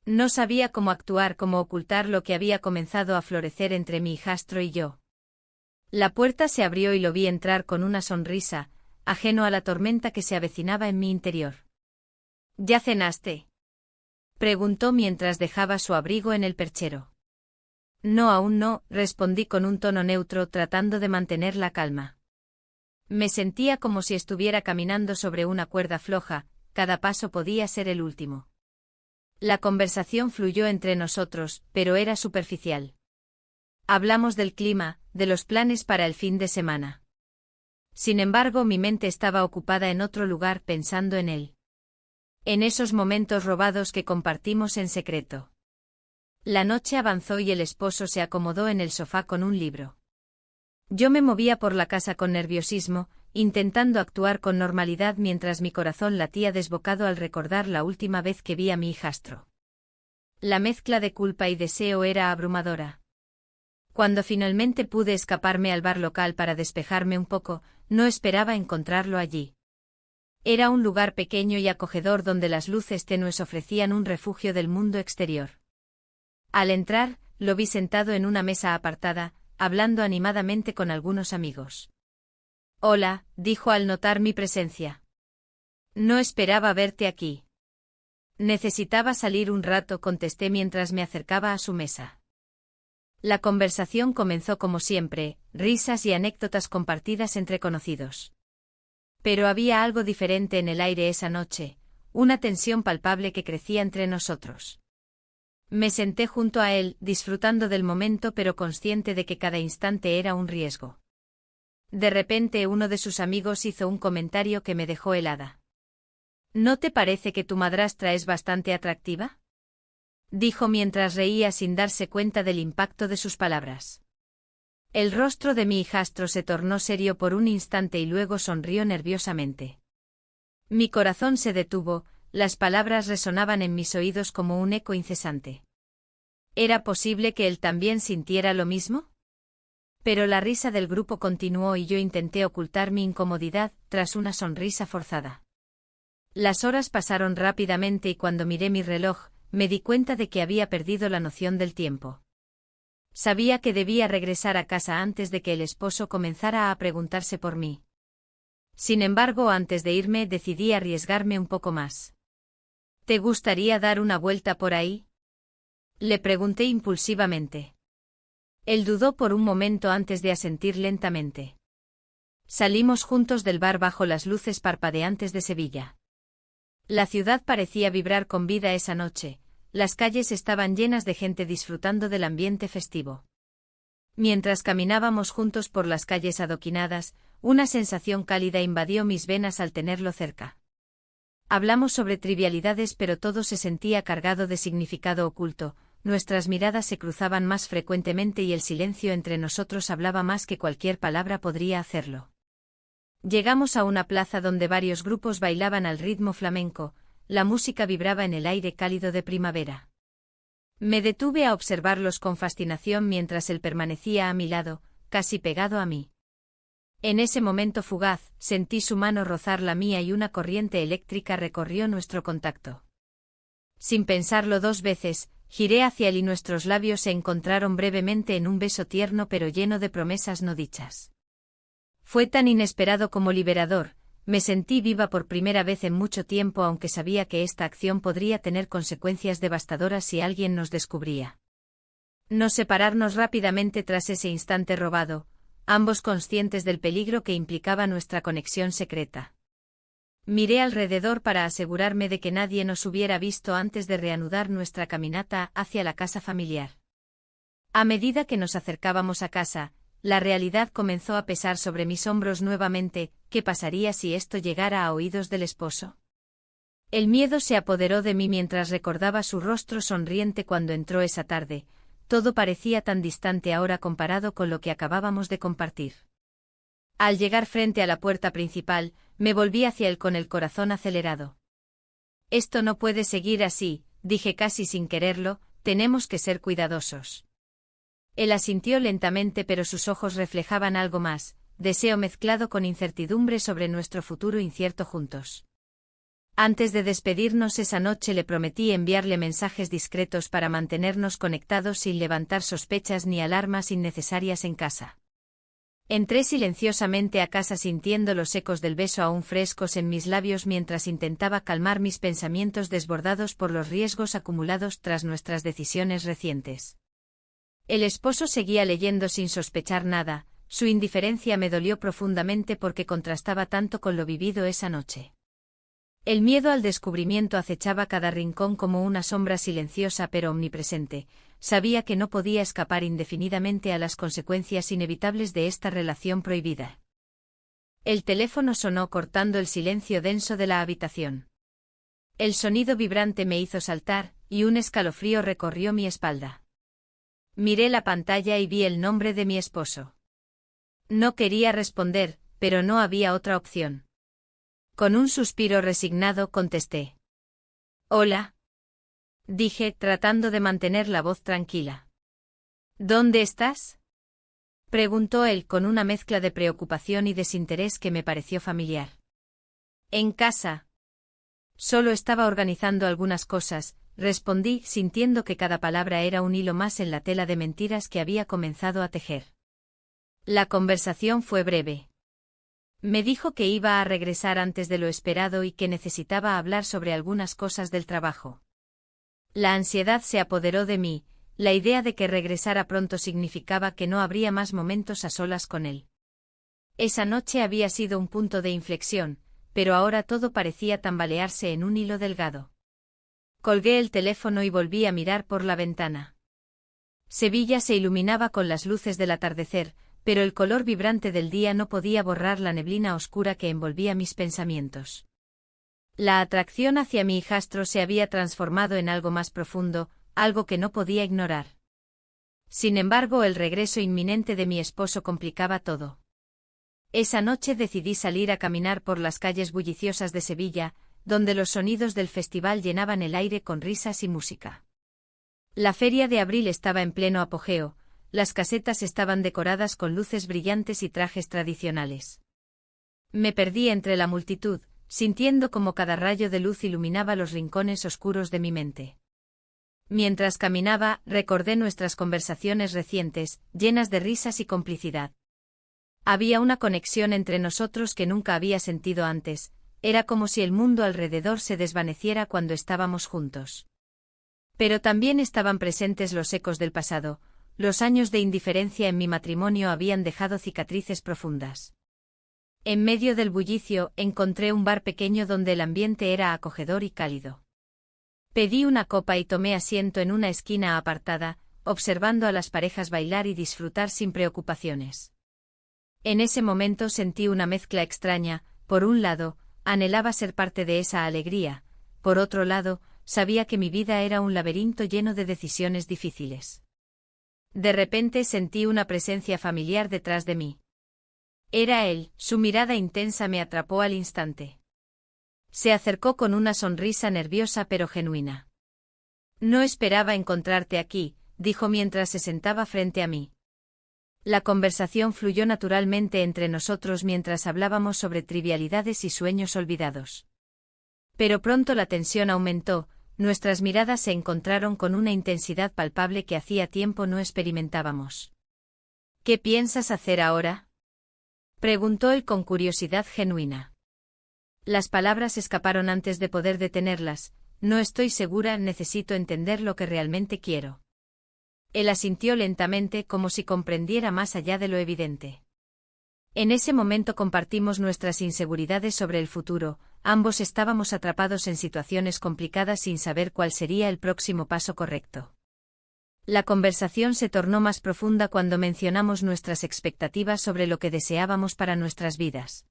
No sabía cómo actuar, cómo ocultar lo que había comenzado a florecer entre mi hijastro y yo. La puerta se abrió y lo vi entrar con una sonrisa, ajeno a la tormenta que se avecinaba en mi interior. ¿Ya cenaste?, preguntó mientras dejaba su abrigo en el perchero. No, aún no, respondí con un tono neutro tratando de mantener la calma. Me sentía como si estuviera caminando sobre una cuerda floja, cada paso podía ser el último. La conversación fluyó entre nosotros, pero era superficial. Hablamos del clima, de los planes para el fin de semana. Sin embargo, mi mente estaba ocupada en otro lugar pensando en él. En esos momentos robados que compartimos en secreto. La noche avanzó y el esposo se acomodó en el sofá con un libro. Yo me movía por la casa con nerviosismo, intentando actuar con normalidad mientras mi corazón latía desbocado al recordar la última vez que vi a mi hijastro. La mezcla de culpa y deseo era abrumadora. Cuando finalmente pude escaparme al bar local para despejarme un poco, no esperaba encontrarlo allí. Era un lugar pequeño y acogedor donde las luces tenues ofrecían un refugio del mundo exterior. Al entrar, lo vi sentado en una mesa apartada, hablando animadamente con algunos amigos. «Hola», dijo al notar mi presencia. «No esperaba verte aquí». «Necesitaba salir un rato», contesté mientras me acercaba a su mesa. La conversación comenzó como siempre, risas y anécdotas compartidas entre conocidos. Pero había algo diferente en el aire esa noche, una tensión palpable que crecía entre nosotros. Me senté junto a él, disfrutando del momento pero consciente de que cada instante era un riesgo. De repente uno de sus amigos hizo un comentario que me dejó helada. «¿No te parece que tu madrastra es bastante atractiva?», dijo mientras reía sin darse cuenta del impacto de sus palabras. El rostro de mi hijastro se tornó serio por un instante y luego sonrió nerviosamente. Mi corazón se detuvo. Las palabras resonaban en mis oídos como un eco incesante. ¿Era posible que él también sintiera lo mismo? Pero la risa del grupo continuó y yo intenté ocultar mi incomodidad tras una sonrisa forzada. Las horas pasaron rápidamente y cuando miré mi reloj, me di cuenta de que había perdido la noción del tiempo. Sabía que debía regresar a casa antes de que el esposo comenzara a preguntarse por mí. Sin embargo, antes de irme decidí arriesgarme un poco más. ¿Te gustaría dar una vuelta por ahí? Le pregunté impulsivamente. Él dudó por un momento antes de asentir lentamente. Salimos juntos del bar bajo las luces parpadeantes de Sevilla. La ciudad parecía vibrar con vida esa noche, las calles estaban llenas de gente disfrutando del ambiente festivo. Mientras caminábamos juntos por las calles adoquinadas, una sensación cálida invadió mis venas al tenerlo cerca. Hablamos sobre trivialidades, pero todo se sentía cargado de significado oculto, nuestras miradas se cruzaban más frecuentemente y el silencio entre nosotros hablaba más que cualquier palabra podría hacerlo. Llegamos a una plaza donde varios grupos bailaban al ritmo flamenco, la música vibraba en el aire cálido de primavera. Me detuve a observarlos con fascinación mientras él permanecía a mi lado, casi pegado a mí. En ese momento fugaz, sentí su mano rozar la mía y una corriente eléctrica recorrió nuestro contacto. Sin pensarlo dos veces, giré hacia él y nuestros labios se encontraron brevemente en un beso tierno pero lleno de promesas no dichas. Fue tan inesperado como liberador, me sentí viva por primera vez en mucho tiempo, aunque sabía que esta acción podría tener consecuencias devastadoras si alguien nos descubría. Nos separarnos rápidamente tras ese instante robado, ambos conscientes del peligro que implicaba nuestra conexión secreta. Miré alrededor para asegurarme de que nadie nos hubiera visto antes de reanudar nuestra caminata hacia la casa familiar. A medida que nos acercábamos a casa, la realidad comenzó a pesar sobre mis hombros nuevamente. ¿Qué pasaría si esto llegara a oídos del esposo? El miedo se apoderó de mí mientras recordaba su rostro sonriente cuando entró esa tarde. Todo parecía tan distante ahora comparado con lo que acabábamos de compartir. Al llegar frente a la puerta principal, me volví hacia él con el corazón acelerado. Esto no puede seguir así, dije casi sin quererlo, tenemos que ser cuidadosos. Él asintió lentamente, pero sus ojos reflejaban algo más, deseo mezclado con incertidumbre sobre nuestro futuro incierto juntos. Antes de despedirnos esa noche le prometí enviarle mensajes discretos para mantenernos conectados sin levantar sospechas ni alarmas innecesarias en casa. Entré silenciosamente a casa sintiendo los ecos del beso aún frescos en mis labios mientras intentaba calmar mis pensamientos desbordados por los riesgos acumulados tras nuestras decisiones recientes. El esposo seguía leyendo sin sospechar nada, su indiferencia me dolió profundamente porque contrastaba tanto con lo vivido esa noche. El miedo al descubrimiento acechaba cada rincón como una sombra silenciosa pero omnipresente. Sabía que no podía escapar indefinidamente a las consecuencias inevitables de esta relación prohibida. El teléfono sonó cortando el silencio denso de la habitación. El sonido vibrante me hizo saltar, y un escalofrío recorrió mi espalda. Miré la pantalla y vi el nombre de mi esposo. No quería responder, pero no había otra opción. Con un suspiro resignado contesté. «Hola», dije, tratando de mantener la voz tranquila. «¿Dónde estás?», preguntó él con una mezcla de preocupación y desinterés que me pareció familiar. «En casa. Solo estaba organizando algunas cosas», respondí, sintiendo que cada palabra era un hilo más en la tela de mentiras que había comenzado a tejer. La conversación fue breve. Me dijo que iba a regresar antes de lo esperado y que necesitaba hablar sobre algunas cosas del trabajo. La ansiedad se apoderó de mí, la idea de que regresara pronto significaba que no habría más momentos a solas con él. Esa noche había sido un punto de inflexión, pero ahora todo parecía tambalearse en un hilo delgado. Colgué el teléfono y volví a mirar por la ventana. Sevilla se iluminaba con las luces del atardecer, pero el color vibrante del día no podía borrar la neblina oscura que envolvía mis pensamientos. La atracción hacia mi hijastro se había transformado en algo más profundo, algo que no podía ignorar. Sin embargo, el regreso inminente de mi esposo complicaba todo. Esa noche decidí salir a caminar por las calles bulliciosas de Sevilla, donde los sonidos del festival llenaban el aire con risas y música. La feria de abril estaba en pleno apogeo, las casetas estaban decoradas con luces brillantes y trajes tradicionales. Me perdí entre la multitud, sintiendo como cada rayo de luz iluminaba los rincones oscuros de mi mente. Mientras caminaba, recordé nuestras conversaciones recientes, llenas de risas y complicidad. Había una conexión entre nosotros que nunca había sentido antes, era como si el mundo alrededor se desvaneciera cuando estábamos juntos. Pero también estaban presentes los ecos del pasado, los años de indiferencia en mi matrimonio habían dejado cicatrices profundas. En medio del bullicio, encontré un bar pequeño donde el ambiente era acogedor y cálido. Pedí una copa y tomé asiento en una esquina apartada, observando a las parejas bailar y disfrutar sin preocupaciones. En ese momento sentí una mezcla extraña, por un lado, anhelaba ser parte de esa alegría, por otro lado, sabía que mi vida era un laberinto lleno de decisiones difíciles. De repente sentí una presencia familiar detrás de mí. Era él, su mirada intensa me atrapó al instante. Se acercó con una sonrisa nerviosa pero genuina. No esperaba encontrarte aquí, dijo mientras se sentaba frente a mí. La conversación fluyó naturalmente entre nosotros mientras hablábamos sobre trivialidades y sueños olvidados. Pero pronto la tensión aumentó, nuestras miradas se encontraron con una intensidad palpable que hacía tiempo no experimentábamos. ¿Qué piensas hacer ahora?, preguntó él con curiosidad genuina. Las palabras escaparon antes de poder detenerlas. No estoy segura, necesito entender lo que realmente quiero. Él asintió lentamente como si comprendiera más allá de lo evidente. En ese momento compartimos nuestras inseguridades sobre el futuro, ambos estábamos atrapados en situaciones complicadas sin saber cuál sería el próximo paso correcto. La conversación se tornó más profunda cuando mencionamos nuestras expectativas sobre lo que deseábamos para nuestras vidas.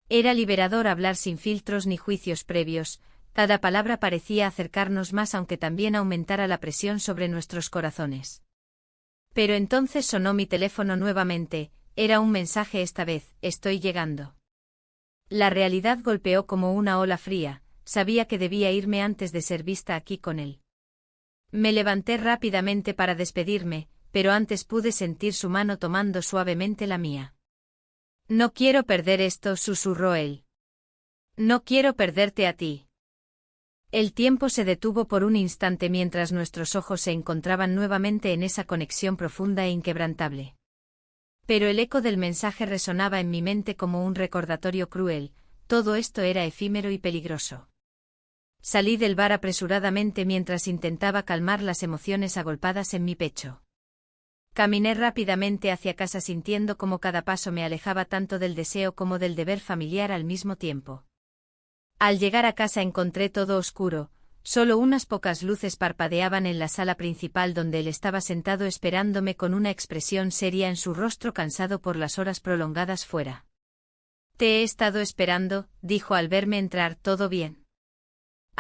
Era liberador hablar sin filtros ni juicios previos, cada palabra parecía acercarnos más aunque también aumentara la presión sobre nuestros corazones. Pero entonces sonó mi teléfono nuevamente, era un mensaje esta vez, estoy llegando. La realidad golpeó como una ola fría, sabía que debía irme antes de ser vista aquí con él. Me levanté rápidamente para despedirme, pero antes pude sentir su mano tomando suavemente la mía. No quiero perder esto, susurró él. No quiero perderte a ti. El tiempo se detuvo por un instante mientras nuestros ojos se encontraban nuevamente en esa conexión profunda e inquebrantable. Pero el eco del mensaje resonaba en mi mente como un recordatorio cruel, todo esto era efímero y peligroso. Salí del bar apresuradamente mientras intentaba calmar las emociones agolpadas en mi pecho. Caminé rápidamente hacia casa sintiendo como cada paso me alejaba tanto del deseo como del deber familiar al mismo tiempo. Al llegar a casa encontré todo oscuro, solo unas pocas luces parpadeaban en la sala principal donde él estaba sentado esperándome con una expresión seria en su rostro cansado por las horas prolongadas fuera. Te he estado esperando, dijo al verme entrar, ¿todo bien?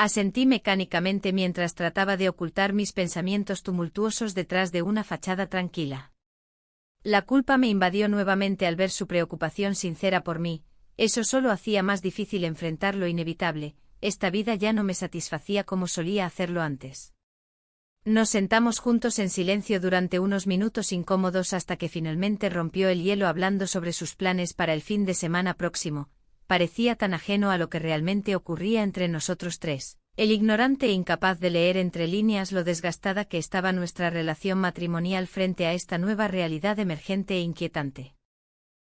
Asentí mecánicamente mientras trataba de ocultar mis pensamientos tumultuosos detrás de una fachada tranquila. La culpa me invadió nuevamente al ver su preocupación sincera por mí, eso solo hacía más difícil enfrentar lo inevitable, esta vida ya no me satisfacía como solía hacerlo antes. Nos sentamos juntos en silencio durante unos minutos incómodos hasta que finalmente rompió el hielo hablando sobre sus planes para el fin de semana próximo. Parecía tan ajeno a lo que realmente ocurría entre nosotros tres, el ignorante e incapaz de leer entre líneas lo desgastada que estaba nuestra relación matrimonial frente a esta nueva realidad emergente e inquietante.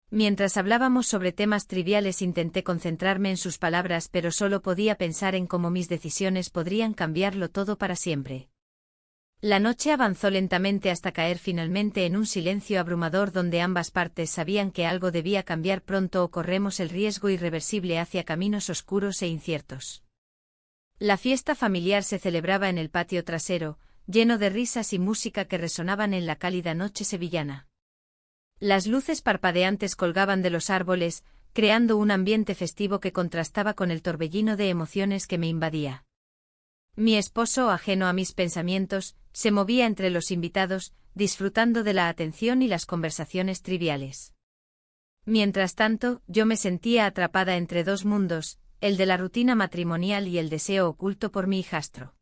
Mientras hablábamos sobre temas triviales intenté concentrarme en sus palabras pero solo podía pensar en cómo mis decisiones podrían cambiarlo todo para siempre. La noche avanzó lentamente hasta caer finalmente en un silencio abrumador donde ambas partes sabían que algo debía cambiar pronto o corremos el riesgo irreversible hacia caminos oscuros e inciertos. La fiesta familiar se celebraba en el patio trasero, lleno de risas y música que resonaban en la cálida noche sevillana. Las luces parpadeantes colgaban de los árboles, creando un ambiente festivo que contrastaba con el torbellino de emociones que me invadía. Mi esposo, ajeno a mis pensamientos, se movía entre los invitados, disfrutando de la atención y las conversaciones triviales. Mientras tanto, yo me sentía atrapada entre dos mundos, el de la rutina matrimonial y el deseo oculto por mi hijastro.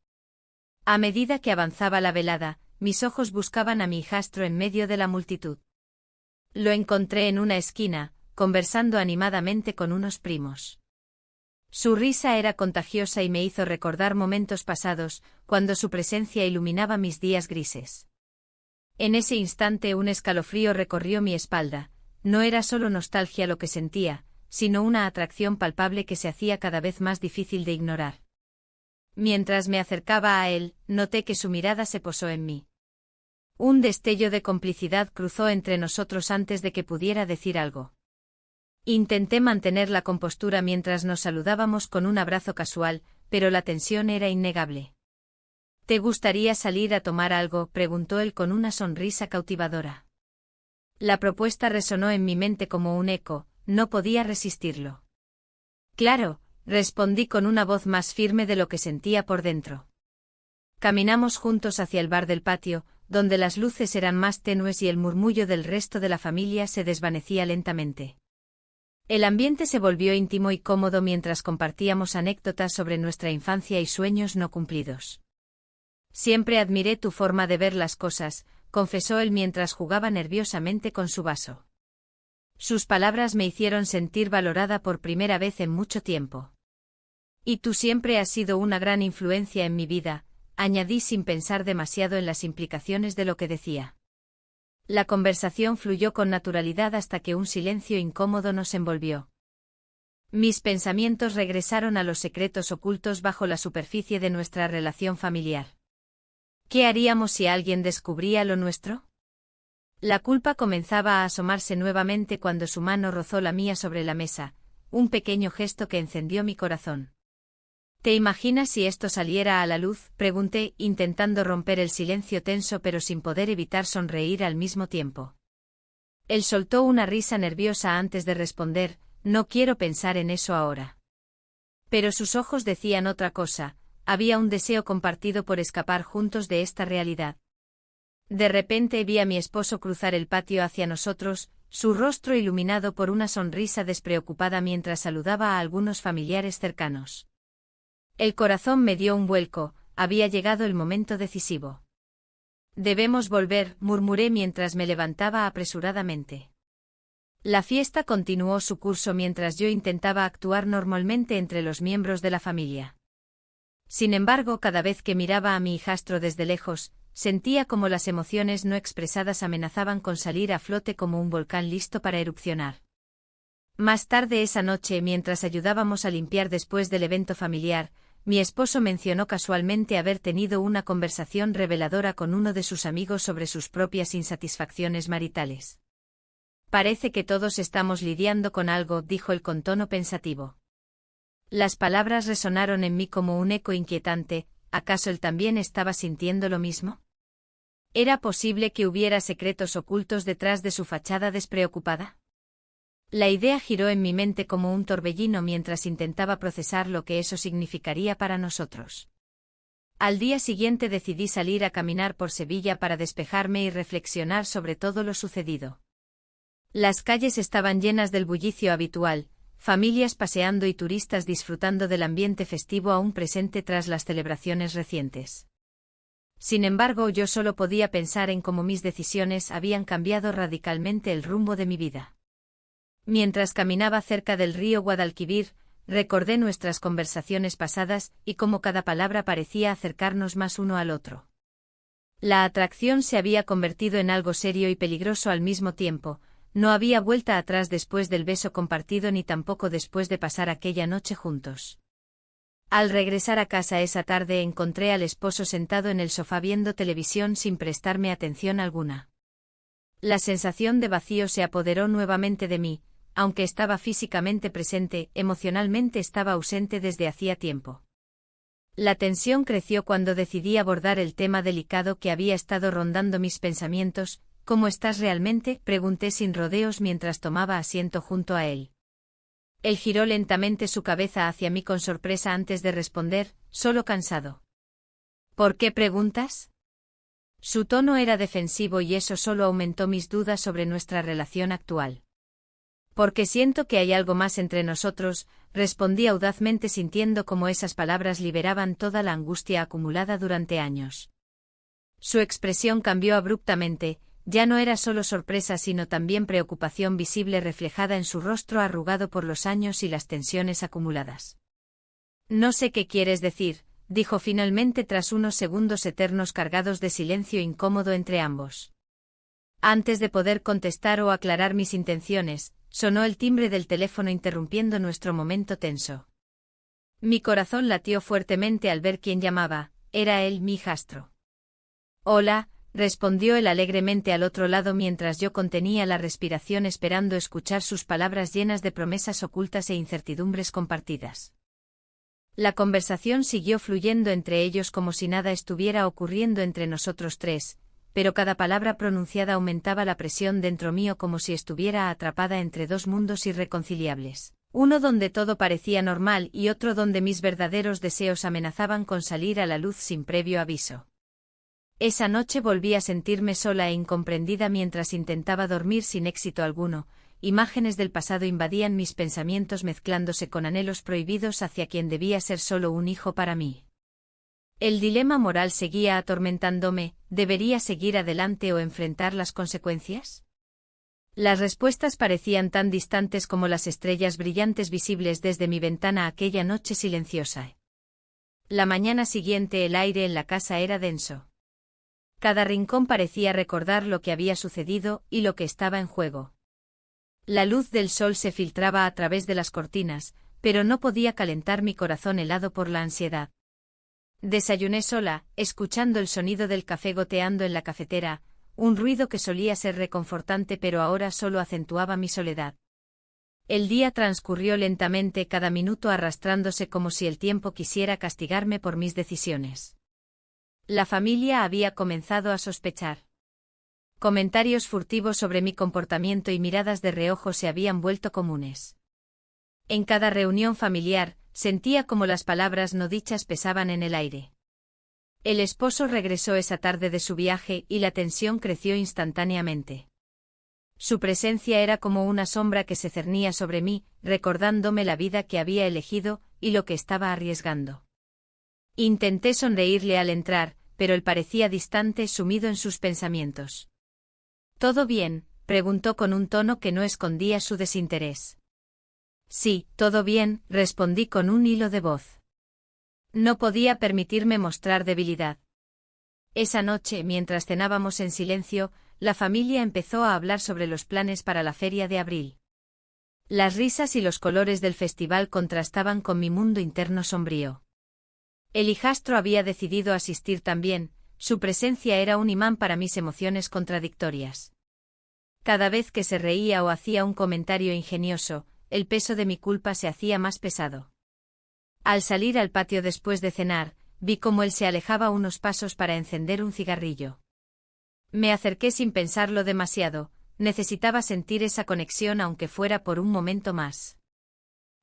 A medida que avanzaba la velada, mis ojos buscaban a mi hijastro en medio de la multitud. Lo encontré en una esquina, conversando animadamente con unos primos. Su risa era contagiosa y me hizo recordar momentos pasados, cuando su presencia iluminaba mis días grises. En ese instante un escalofrío recorrió mi espalda. No era solo nostalgia lo que sentía, sino una atracción palpable que se hacía cada vez más difícil de ignorar. Mientras me acercaba a él, noté que su mirada se posó en mí. Un destello de complicidad cruzó entre nosotros antes de que pudiera decir algo. Intenté mantener la compostura mientras nos saludábamos con un abrazo casual, pero la tensión era innegable. ¿Te gustaría salir a tomar algo?, preguntó él con una sonrisa cautivadora. La propuesta resonó en mi mente como un eco, no podía resistirlo. Claro, respondí con una voz más firme de lo que sentía por dentro. Caminamos juntos hacia el bar del patio, donde las luces eran más tenues y el murmullo del resto de la familia se desvanecía lentamente. El ambiente se volvió íntimo y cómodo mientras compartíamos anécdotas sobre nuestra infancia y sueños no cumplidos. Siempre admiré tu forma de ver las cosas, confesó él mientras jugaba nerviosamente con su vaso. Sus palabras me hicieron sentir valorada por primera vez en mucho tiempo. Y tú siempre has sido una gran influencia en mi vida, añadí sin pensar demasiado en las implicaciones de lo que decía. La conversación fluyó con naturalidad hasta que un silencio incómodo nos envolvió. Mis pensamientos regresaron a los secretos ocultos bajo la superficie de nuestra relación familiar. ¿Qué haríamos si alguien descubría lo nuestro? La culpa comenzaba a asomarse nuevamente cuando su mano rozó la mía sobre la mesa, un pequeño gesto que encendió mi corazón. ¿Te imaginas si esto saliera a la luz?, pregunté, intentando romper el silencio tenso pero sin poder evitar sonreír al mismo tiempo. Él soltó una risa nerviosa antes de responder, no quiero pensar en eso ahora. Pero sus ojos decían otra cosa, había un deseo compartido por escapar juntos de esta realidad. De repente vi a mi esposo cruzar el patio hacia nosotros, su rostro iluminado por una sonrisa despreocupada mientras saludaba a algunos familiares cercanos. El corazón me dio un vuelco, había llegado el momento decisivo. Debemos volver, murmuré mientras me levantaba apresuradamente. La fiesta continuó su curso mientras yo intentaba actuar normalmente entre los miembros de la familia. Sin embargo, cada vez que miraba a mi hijastro desde lejos, sentía como las emociones no expresadas amenazaban con salir a flote como un volcán listo para erupcionar. Más tarde esa noche, mientras ayudábamos a limpiar después del evento familiar, mi esposo mencionó casualmente haber tenido una conversación reveladora con uno de sus amigos sobre sus propias insatisfacciones maritales. Parece que todos estamos lidiando con algo, dijo él con tono pensativo. Las palabras resonaron en mí como un eco inquietante. ¿Acaso él también estaba sintiendo lo mismo? ¿Era posible que hubiera secretos ocultos detrás de su fachada despreocupada? La idea giró en mi mente como un torbellino mientras intentaba procesar lo que eso significaría para nosotros. Al día siguiente decidí salir a caminar por Sevilla para despejarme y reflexionar sobre todo lo sucedido. Las calles estaban llenas del bullicio habitual, familias paseando y turistas disfrutando del ambiente festivo aún presente tras las celebraciones recientes. Sin embargo, yo solo podía pensar en cómo mis decisiones habían cambiado radicalmente el rumbo de mi vida. Mientras caminaba cerca del río Guadalquivir, recordé nuestras conversaciones pasadas y cómo cada palabra parecía acercarnos más uno al otro. La atracción se había convertido en algo serio y peligroso al mismo tiempo. No había vuelta atrás después del beso compartido ni tampoco después de pasar aquella noche juntos. Al regresar a casa esa tarde encontré al esposo sentado en el sofá viendo televisión sin prestarme atención alguna. La sensación de vacío se apoderó nuevamente de mí, aunque estaba físicamente presente, emocionalmente estaba ausente desde hacía tiempo. La tensión creció cuando decidí abordar el tema delicado que había estado rondando mis pensamientos. ¿Cómo estás realmente?, pregunté sin rodeos mientras tomaba asiento junto a él. Él giró lentamente su cabeza hacia mí con sorpresa antes de responder, solo cansado. ¿Por qué preguntas? Su tono era defensivo y eso solo aumentó mis dudas sobre nuestra relación actual. Porque siento que hay algo más entre nosotros, respondí audazmente sintiendo cómo esas palabras liberaban toda la angustia acumulada durante años. Su expresión cambió abruptamente. Ya no era solo sorpresa sino también preocupación visible reflejada en su rostro arrugado por los años y las tensiones acumuladas. No sé qué quieres decir, dijo finalmente tras unos segundos eternos cargados de silencio incómodo entre ambos. Antes de poder contestar o aclarar mis intenciones, sonó el timbre del teléfono interrumpiendo nuestro momento tenso. Mi corazón latió fuertemente al ver quién llamaba, era él, mi hijastro. Hola, respondió él alegremente al otro lado mientras yo contenía la respiración esperando escuchar sus palabras llenas de promesas ocultas e incertidumbres compartidas. La conversación siguió fluyendo entre ellos como si nada estuviera ocurriendo entre nosotros tres, pero cada palabra pronunciada aumentaba la presión dentro mío como si estuviera atrapada entre dos mundos irreconciliables, uno donde todo parecía normal y otro donde mis verdaderos deseos amenazaban con salir a la luz sin previo aviso. Esa noche volví a sentirme sola e incomprendida mientras intentaba dormir sin éxito alguno. Imágenes del pasado invadían mis pensamientos mezclándose con anhelos prohibidos hacia quien debía ser solo un hijo para mí. El dilema moral seguía atormentándome, ¿debería seguir adelante o enfrentar las consecuencias? Las respuestas parecían tan distantes como las estrellas brillantes visibles desde mi ventana aquella noche silenciosa. La mañana siguiente el aire en la casa era denso. Cada rincón parecía recordar lo que había sucedido y lo que estaba en juego. La luz del sol se filtraba a través de las cortinas, pero no podía calentar mi corazón helado por la ansiedad. Desayuné sola, escuchando el sonido del café goteando en la cafetera, un ruido que solía ser reconfortante pero ahora solo acentuaba mi soledad. El día transcurrió lentamente, cada minuto arrastrándose como si el tiempo quisiera castigarme por mis decisiones. La familia había comenzado a sospechar. Comentarios furtivos sobre mi comportamiento y miradas de reojo se habían vuelto comunes. En cada reunión familiar, sentía como las palabras no dichas pesaban en el aire. El esposo regresó esa tarde de su viaje y la tensión creció instantáneamente. Su presencia era como una sombra que se cernía sobre mí, recordándome la vida que había elegido y lo que estaba arriesgando. Intenté sonreírle al entrar, pero él parecía distante, sumido en sus pensamientos. ¿Todo bien?, preguntó con un tono que no escondía su desinterés. Sí, todo bien, respondí con un hilo de voz. No podía permitirme mostrar debilidad. Esa noche, mientras cenábamos en silencio, la familia empezó a hablar sobre los planes para la feria de abril. Las risas y los colores del festival contrastaban con mi mundo interno sombrío. El hijastro había decidido asistir también, su presencia era un imán para mis emociones contradictorias. Cada vez que se reía o hacía un comentario ingenioso, el peso de mi culpa se hacía más pesado. Al salir al patio después de cenar, vi cómo él se alejaba unos pasos para encender un cigarrillo. Me acerqué sin pensarlo demasiado, necesitaba sentir esa conexión aunque fuera por un momento más.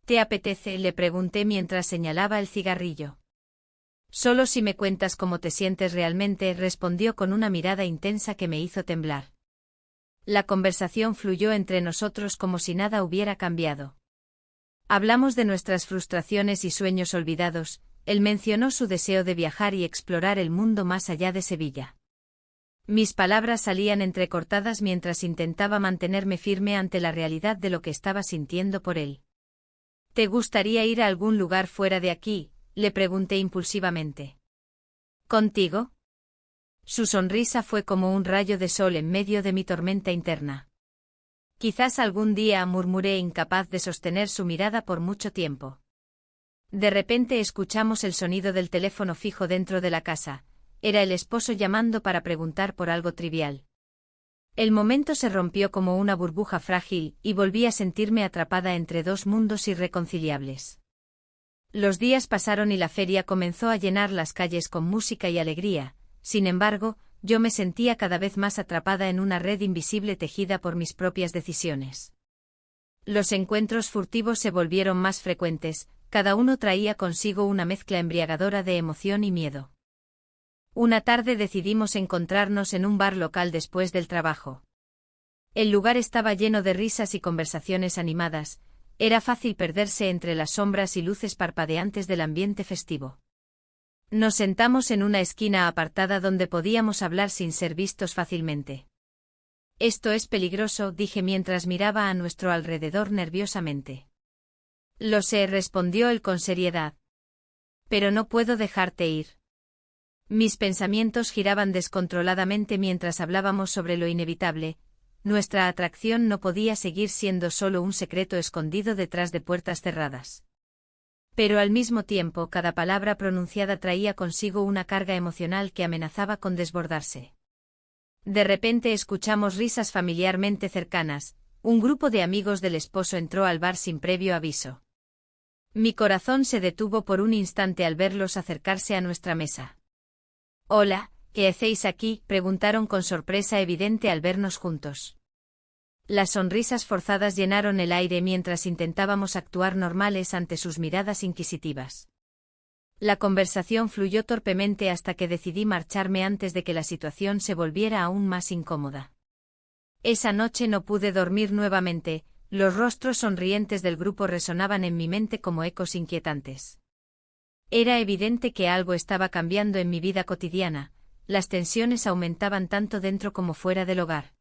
¿Te apetece?, le pregunté mientras señalaba el cigarrillo. Solo si me cuentas cómo te sientes realmente, respondió con una mirada intensa que me hizo temblar. La conversación fluyó entre nosotros como si nada hubiera cambiado. Hablamos de nuestras frustraciones y sueños olvidados, él mencionó su deseo de viajar y explorar el mundo más allá de Sevilla. Mis palabras salían entrecortadas mientras intentaba mantenerme firme ante la realidad de lo que estaba sintiendo por él. ¿Te gustaría ir a algún lugar fuera de aquí?, le pregunté impulsivamente. ¿Contigo? Su sonrisa fue como un rayo de sol en medio de mi tormenta interna. Quizás algún día, murmuré, incapaz de sostener su mirada por mucho tiempo. De repente escuchamos el sonido del teléfono fijo dentro de la casa. Era el esposo llamando para preguntar por algo trivial. El momento se rompió como una burbuja frágil y volví a sentirme atrapada entre dos mundos irreconciliables. Los días pasaron y la feria comenzó a llenar las calles con música y alegría. Sin embargo, yo me sentía cada vez más atrapada en una red invisible tejida por mis propias decisiones. Los encuentros furtivos se volvieron más frecuentes, cada uno traía consigo una mezcla embriagadora de emoción y miedo. Una tarde decidimos encontrarnos en un bar local después del trabajo. El lugar estaba lleno de risas y conversaciones animadas. Era fácil perderse entre las sombras y luces parpadeantes del ambiente festivo. Nos sentamos en una esquina apartada donde podíamos hablar sin ser vistos fácilmente. Esto es peligroso, dije mientras miraba a nuestro alrededor nerviosamente. Lo sé, respondió él con seriedad. Pero no puedo dejarte ir. Mis pensamientos giraban descontroladamente mientras hablábamos sobre lo inevitable. Nuestra atracción no podía seguir siendo solo un secreto escondido detrás de puertas cerradas. Pero al mismo tiempo, cada palabra pronunciada traía consigo una carga emocional que amenazaba con desbordarse. De repente escuchamos risas familiarmente cercanas. Un grupo de amigos del esposo entró al bar sin previo aviso. Mi corazón se detuvo por un instante al verlos acercarse a nuestra mesa. «Hola, ¿qué hacéis aquí?», preguntaron con sorpresa evidente al vernos juntos. Las sonrisas forzadas llenaron el aire mientras intentábamos actuar normales ante sus miradas inquisitivas. La conversación fluyó torpemente hasta que decidí marcharme antes de que la situación se volviera aún más incómoda. Esa noche no pude dormir nuevamente, los rostros sonrientes del grupo resonaban en mi mente como ecos inquietantes. Era evidente que algo estaba cambiando en mi vida cotidiana, las tensiones aumentaban tanto dentro como fuera del hogar.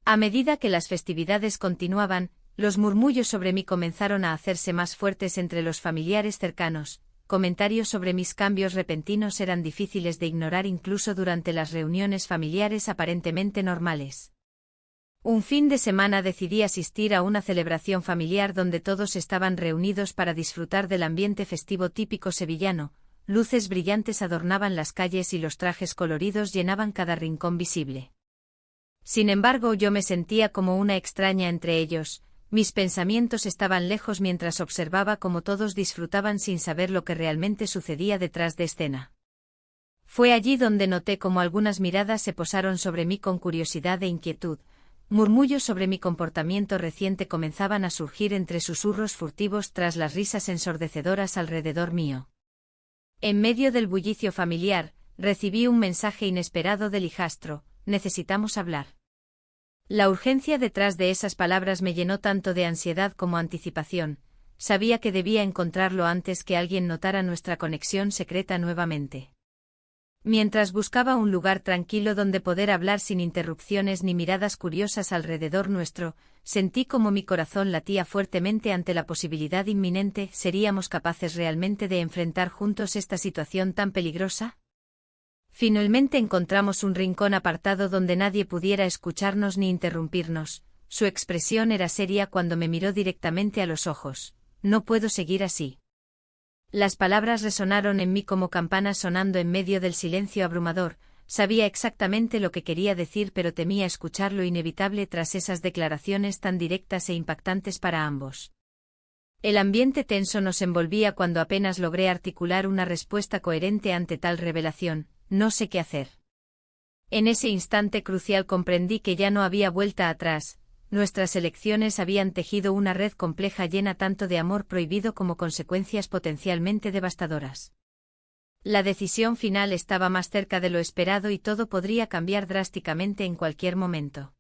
A medida que las festividades continuaban, los murmullos sobre mí comenzaron a hacerse más fuertes entre los familiares cercanos. Comentarios sobre mis cambios repentinos eran difíciles de ignorar incluso durante las reuniones familiares aparentemente normales. Un fin de semana decidí asistir a una celebración familiar donde todos estaban reunidos para disfrutar del ambiente festivo típico sevillano. Luces brillantes adornaban las calles y los trajes coloridos llenaban cada rincón visible. Sin embargo, yo me sentía como una extraña entre ellos. Mis pensamientos estaban lejos mientras observaba cómo todos disfrutaban sin saber lo que realmente sucedía detrás de escena. Fue allí donde noté cómo algunas miradas se posaron sobre mí con curiosidad e inquietud. Murmullos sobre mi comportamiento reciente comenzaban a surgir entre susurros furtivos tras las risas ensordecedoras alrededor mío. En medio del bullicio familiar, recibí un mensaje inesperado del hijastro: «Necesitamos hablar». La urgencia detrás de esas palabras me llenó tanto de ansiedad como anticipación. Sabía que debía encontrarlo antes que alguien notara nuestra conexión secreta nuevamente. Mientras buscaba un lugar tranquilo donde poder hablar sin interrupciones ni miradas curiosas alrededor nuestro, sentí como mi corazón latía fuertemente ante la posibilidad inminente. ¿Seríamos capaces realmente de enfrentar juntos esta situación tan peligrosa? Finalmente encontramos un rincón apartado donde nadie pudiera escucharnos ni interrumpirnos. Su expresión era seria cuando me miró directamente a los ojos. «No puedo seguir así». Las palabras resonaron en mí como campanas sonando en medio del silencio abrumador. Sabía exactamente lo que quería decir, pero temía escuchar lo inevitable tras esas declaraciones tan directas e impactantes para ambos. El ambiente tenso nos envolvía cuando apenas logré articular una respuesta coherente ante tal revelación. «No sé qué hacer». En ese instante crucial comprendí que ya no había vuelta atrás. Nuestras elecciones habían tejido una red compleja llena tanto de amor prohibido como consecuencias potencialmente devastadoras. La decisión final estaba más cerca de lo esperado y todo podría cambiar drásticamente en cualquier momento.